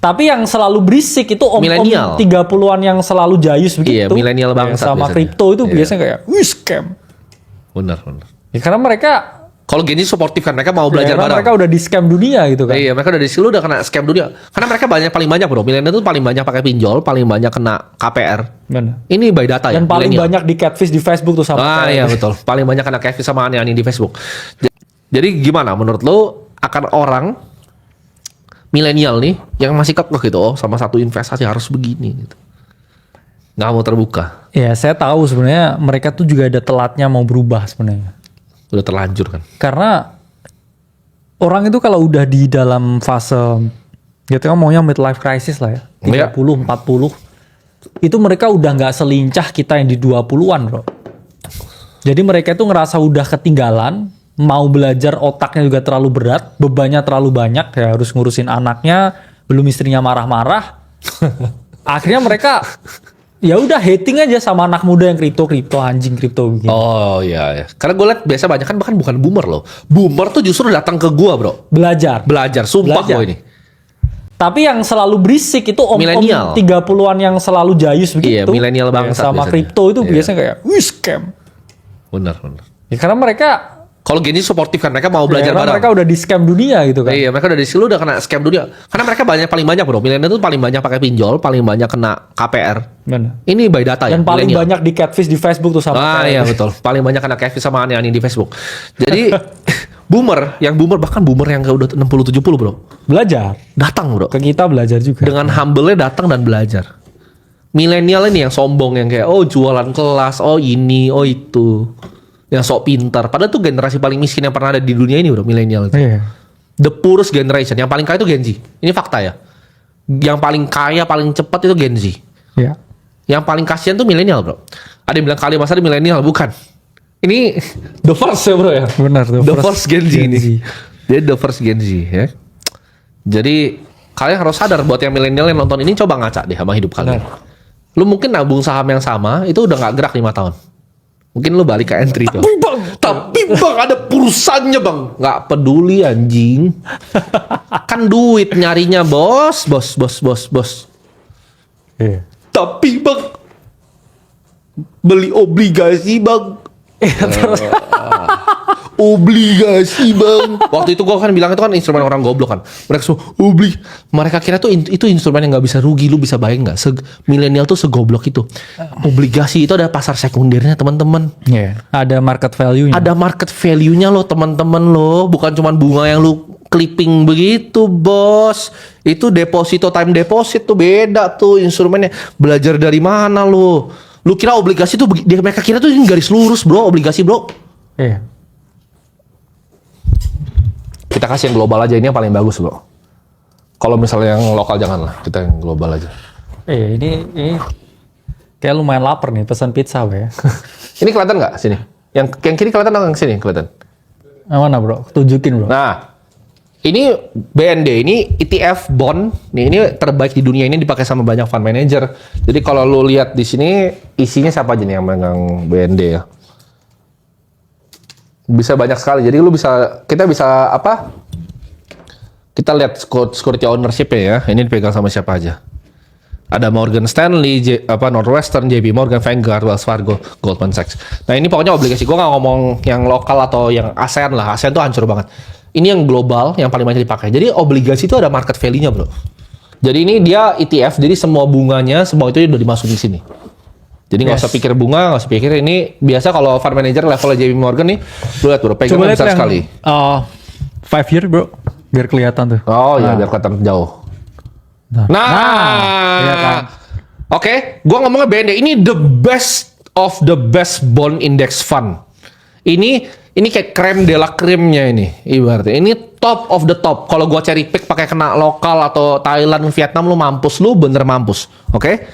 Tapi yang selalu berisik itu om-om Milenial. 30-an yang selalu jayus begitu. Iya, milenial Ya, bangsat sama biasanya. kripto itu Iya. biasanya kayak, wih scam. Bener. Ya, karena mereka Kalau Gen Z suportif kan, mereka mau belajar karena bareng. mereka udah di scam dunia gitu kan. Iya, mereka udah di situ udah kena scam dunia. Karena mereka paling banyak bro. Milenial itu paling banyak pakai pinjol, paling banyak kena KPR. Benar. Ini by data ya. Dan paling milenial. banyak di catfish di Facebook tuh sama. Iya betul. Paling banyak kena catfish sama aneh-aneh di Facebook. Jadi gimana menurut lo akan orang milenial nih yang masih kekeh gitu, oh sama satu investasi harus begini gitu. Nggak mau terbuka. Ya, saya tahu sebenarnya mereka tuh juga ada telatnya mau berubah sebenarnya. Udah terlanjur kan. Karena orang itu kalau udah di dalam fase gitu kan maunya midlife crisis lah ya. 30, 40. Itu mereka udah nggak selincah kita yang di 20-an, bro. Jadi mereka itu ngerasa udah ketinggalan, mau belajar otaknya juga terlalu berat, bebannya terlalu banyak, ya harus ngurusin anaknya, belum istrinya marah-marah. Akhirnya mereka ya udah hating aja sama anak muda yang kripto anjing kripto begini. Oh iya. Karena gue liat biasa banyak kan bahkan bukan boomer loh. Boomer tuh justru datang ke gua bro. Belajar. Sumpah Belajar. gue ini. Tapi yang selalu berisik itu om-om Milenial. 30-an yang selalu jayus begitu. Iya, milenial Ya, bangsat sama biasanya. kripto itu Iya. biasanya kayak, wih scam. Bener. Ya, karena mereka Kalau Gen Z suportif kan, mereka mau belajar karena bareng. mereka udah di scam dunia gitu kan. Iya, mereka udah di situ udah kena scam dunia. Karena mereka paling banyak bro. Milenial itu paling banyak pakai pinjol, paling banyak kena KPR. Benar. Ini by data ya. Dan paling milenial. banyak di catfish di Facebook tuh sama. Iya betul. Paling banyak kena catfish sama aneh-aneh di Facebook. Jadi yang boomer bahkan boomer yang udah 60-70 bro. Belajar. Datang bro. Ke kita belajar juga. Dengan humble-nya datang dan belajar. Milenial ini yang sombong yang kayak oh jualan kelas, oh ini, oh itu. Yang sok pintar. Padahal tuh generasi paling miskin yang pernah ada di dunia ini bro, milenial itu. Iya. The poorest generation. Yang paling kaya itu Gen Z. Ini fakta ya. Yang paling kaya, paling cepat itu Gen Z. Iya. Yang paling kasihan tuh milenial bro. Ada yang bilang kali masa di milenial, bukan. Ini the first ya bro ya. Benar tuh. The first Gen Z ini. Jadi the first Gen Z ya. Jadi kalian harus sadar buat yang milenial yang nonton ini coba ngaca deh sama hidup kalian. Lu mungkin nabung saham yang sama itu udah nggak gerak 5 tahun. Mungkin lu balik ke entry tuh. Tapi bang ada perusahaannya bang. Nggak peduli anjing. Kan duit nyarinya bos. Iya. Tapi bang beli obligasi bang. Obligasi bang. Waktu itu gua kan bilang itu kan instrumen orang goblok kan. Mereka semua mereka kira tuh itu instrumen yang nggak bisa rugi. Lu bisa bayang nggak? Milenial tuh segoblok itu. Obligasi itu ada pasar sekundernya teman-teman. Iya. Ada market value-nya. Ada market value-nya loh teman-teman loh. Bukan cuma bunga yang lu clipping begitu bos. Itu deposito time deposit tuh beda tuh instrumennya. Belajar dari mana lo? Lu kira obligasi tuh mereka kira tuh ini garis lurus bro, obligasi bro. Iya. Kita kasih yang global aja, ini yang paling bagus bro. Kalau misalnya yang lokal janganlah, kita yang global aja. Iya, ini kayak lumayan lapar nih pesan pizza ya. Ini kelihatan nggak sini? Yang kiri kelihatan atau yang sini kelihatan? Mana bro? Tunjukin bro. Nah, ini BND, ini ETF bond. Nih, ini terbaik di dunia, ini dipakai sama banyak fund manager. Jadi kalau lu lihat di sini isinya siapa aja nih yang megang BND ya? Bisa banyak sekali. Jadi kita bisa apa? Kita lihat security ownership ya. Ini dipegang sama siapa aja? Ada Morgan Stanley, Northwestern, JP Morgan, Vanguard, Wells Fargo, Goldman Sachs. Nah ini pokoknya obligasi. Gue nggak ngomong yang lokal atau yang ASEAN lah. ASEAN tuh hancur banget. Ini yang global, yang paling banyak dipakai. Jadi obligasi itu ada market value-nya bro. Jadi ini dia ETF, jadi semua bunganya, semua itu udah dimasukin di sini. Jadi nggak usah pikir bunga, nggak usah pikir ini. Biasa kalau fund manager levelnya JP Morgan nih, lu lihat bro, pegangnya besar sekali. 5 year bro, biar kelihatan tuh. Oh iya, biar kelihatan jauh. Iya kan? Oke, gua ngomongnya BND. Ini the best of the best bond index fund. Ini kayak krem de la creme-nya ini ibaratnya. Ini top of the top. Kalau gua cari pick pakai kena lokal atau Thailand, Vietnam lu mampus, lu bener mampus. Oke?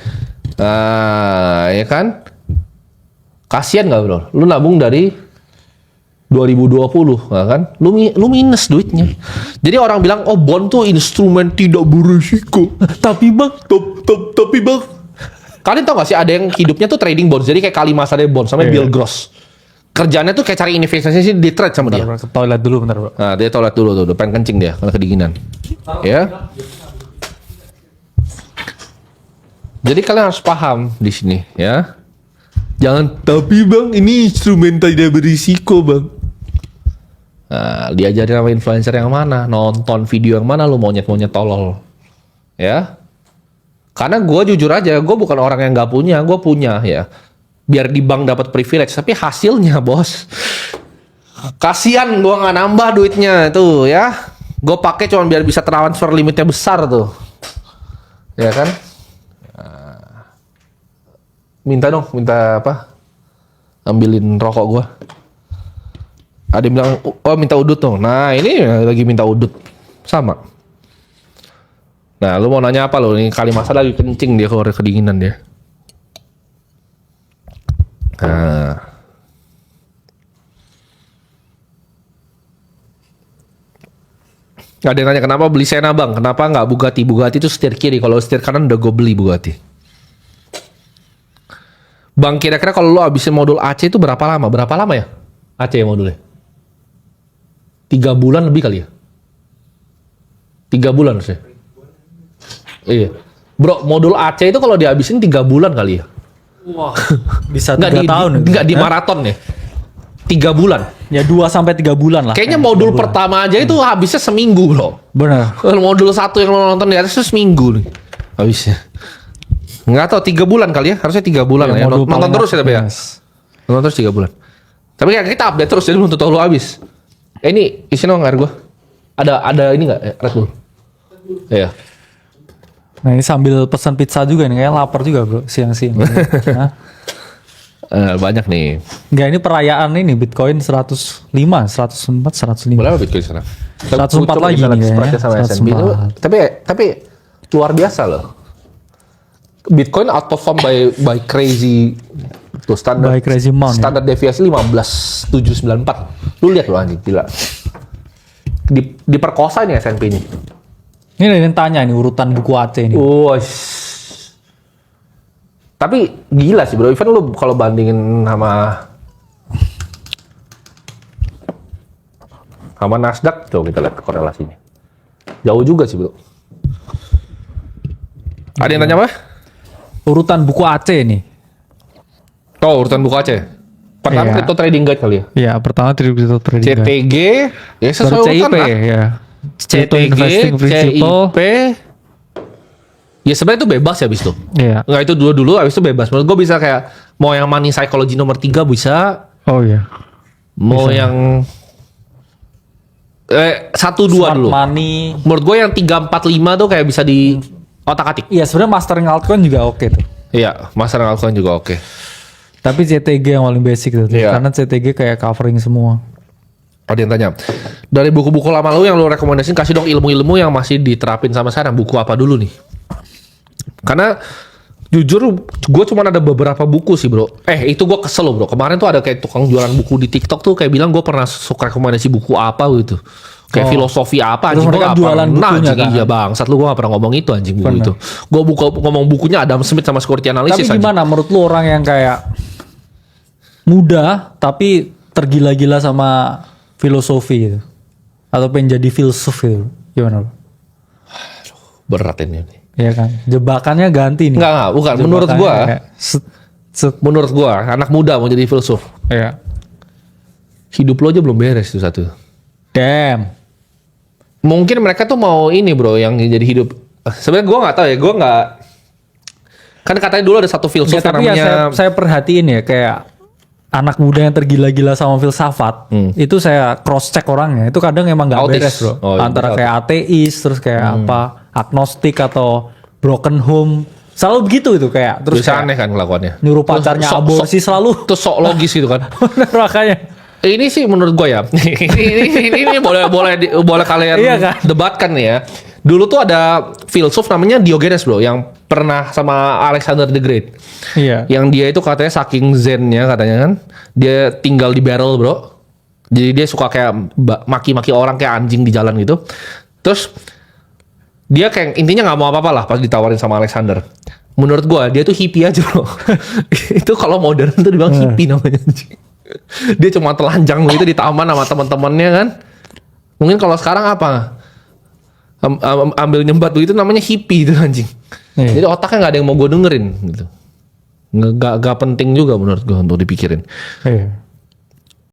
Nah, ya kan? Kasian nggak bro? Lu nabung dari 2020, ya kan? Lu minus duitnya. Jadi orang bilang, oh bond tuh instrumen tidak berisiko. Tapi bang, kalian tau gak sih ada yang hidupnya tuh trading bonds. Jadi kayak Kalimasade Bonds sama Bill Gross. Kerjaannya tuh kayak cari investasi sih di trade sama dia. Ke toilet dulu bentar bro. Nah, dia toilet dulu tuh, pengen kencing dia karena kedinginan. Ya. Jadi kalian harus paham di sini ya. Jangan, tapi bang ini instrumen tidak berisiko bang. Nah, diajarin sama influencer yang mana, nonton video yang mana, lu monyet-monyet tolol. Ya. Karena gue jujur aja, gue bukan orang yang gak punya, gue punya ya. Biar di bank dapat privilege, tapi hasilnya bos. Kasian gue nggak nambah duitnya tuh ya. Gue pakai cuma biar bisa transfer limitnya besar tuh. Ya kan? Minta dong, minta apa? Ambilin rokok gue. Ada yang bilang, oh minta udut dong. Nah ini lagi minta udut. Sama. Nah lu mau nanya apa lu? Ini kali masa lagi kencing dia, keluar kedinginan dia. Nah. Ada yang nanya kenapa beli Senna bang? Kenapa nggak Bugatti? Bugatti itu setir kiri. Kalau setir kanan udah gue beli Bugatti. Bang, kira-kira kalau lo habisin modul AC itu berapa lama? Berapa lama ya? AC modulnya? 3 bulan lebih kali ya? 3 bulan sih. Iya. Bro, modul AC itu kalau dihabisin 3 bulan kali ya? Wah, bisa 3 tahun. Nggak di maraton ya? 3 bulan. Ya 2-3 bulan lah. Kayaknya modul pertama aja itu habisnya seminggu bro. Bener. Kalau modul 1 yang lo nonton di atas itu seminggu nih. Habisnya. Nggak tahu 3 bulan kali ya, harusnya 3 bulan lah ya. Nonton terus ya tapi ya. Nonton terus 3 bulan. Tapi kayak kita update terus jadi belum tentu lu habis. Ini isi dong air gua. Ada ini nggak Red Bull? Iya. Nah ini sambil pesan pizza juga nih, kayak lapar juga bro siang-siang. Hah? Banyak nih. Enggak, ini perayaan ini Bitcoin 105, 104, 105. Berapa Bitcoin sekarang? 104 lagi nih kayaknya. Sama S&P. Tapi luar biasa loh. Bitcoin outperform by crazy tuh standar. By crazy amount. Standar deviasi 15.794. Lu lihat loh anjing gila. Diperkosa nih S&P ini. Ini ada yang tanya nih urutan buku AC ini. Tapi gila sih bro, even lu kalau bandingin sama Nasdaq, coba kita lihat korelasinya. Jauh juga sih bro. Ada yang tanya apa? Urutan buku AC nih. Oh, urutan buku AC. Pertama Iya. Crypto Trading Guide kali ya. Iya, pertama Crypto Trading Guide. CTG, ya Baru sesuai CIP urutan lah. ya. Crypto CTG, Investing Principle. CIP. Ya sebenarnya itu bebas ya abis itu. Iya. Enggak itu dulu abis itu bebas. Menurut gue bisa kayak mau yang money psychology nomor 3 bisa. Oh iya. Mau Bisa. yang 1, 2 Smart dulu. money. Menurut gue yang 3, 4, 5 tuh kayak bisa di otak-atik. Iya, sebenarnya mastering altcoin juga oke tuh. Iya, master altcoin juga oke. Tapi CTG yang paling basic tuh. Iya. Karena CTG kayak covering semua. Ada yang tanya, dari buku-buku lama lu yang lu rekomendasiin, kasih dong ilmu-ilmu yang masih diterapin sama sekarang. Buku apa dulu nih? Karena jujur gue cuma ada beberapa buku sih bro. Itu gue kesel loh bro. Kemarin tuh ada kayak tukang jualan buku di TikTok tuh kayak bilang gue pernah suka rekomendasi buku apa gitu. Kayak filosofi apa Terus anjing gue mereka gak jualan pernah bukunya anjing. kan? Iya bangsat lu, gue gak pernah ngomong itu anjing buku Pernah. itu. Gue ngomong bukunya Adam Smith sama Security Analysis. Tapi gimana menurut lu orang yang kayak muda tapi tergila-gila sama filosofi gitu? Atau pengen jadi filsuf gitu? Gimana lu? Berat ini. Iya kan? Jebakannya ganti nih. Enggak, bukan. Menurut Jebakannya gue, kayak menurut gue anak muda mau jadi filsuf. Iya. Hidup lo aja belum beres itu satu. Damn. Mungkin mereka tuh mau ini bro yang jadi hidup. Sebenarnya gue nggak tahu ya, gue nggak. Kan katanya dulu ada satu filsuf Ya, yang tapi namanya. ya saya perhatiin ya kayak anak muda yang tergila-gila sama filsafat itu saya cross check orangnya itu kadang emang nggak Autis. beres bro. Oh, iya, Antara betul. kayak ateis terus kayak apa agnostik atau broken home selalu begitu itu kayak terus Bisa kayak aneh kan kelakuannya. nyuruh pacarnya aborsi selalu. Terus sok logis gitu kan. Bener makanya. Ini sih menurut gue ya. ini boleh kalian Iya kan? debatkan nih ya. Dulu tuh ada filsuf namanya Diogenes bro, yang pernah sama Alexander the Great. Iya. Yang dia itu katanya saking zennya katanya kan, dia tinggal di barrel bro. Jadi dia suka kayak maki-maki orang kayak anjing di jalan gitu. Terus dia kayak intinya nggak mau apa-apa lah pas ditawarin sama Alexander. Menurut gua dia tuh hippie aja bro. Itu kalau modern tuh dibilang hippie namanya anjing. Dia cuma telanjang gitu di taman sama teman-temannya kan. Mungkin kalau sekarang apa? ambil nyembat begitu namanya hippie itu anjing. Iya. Jadi otaknya nggak ada yang mau gue dengerin gitu. Nggak penting juga menurut gue untuk dipikirin. Iya.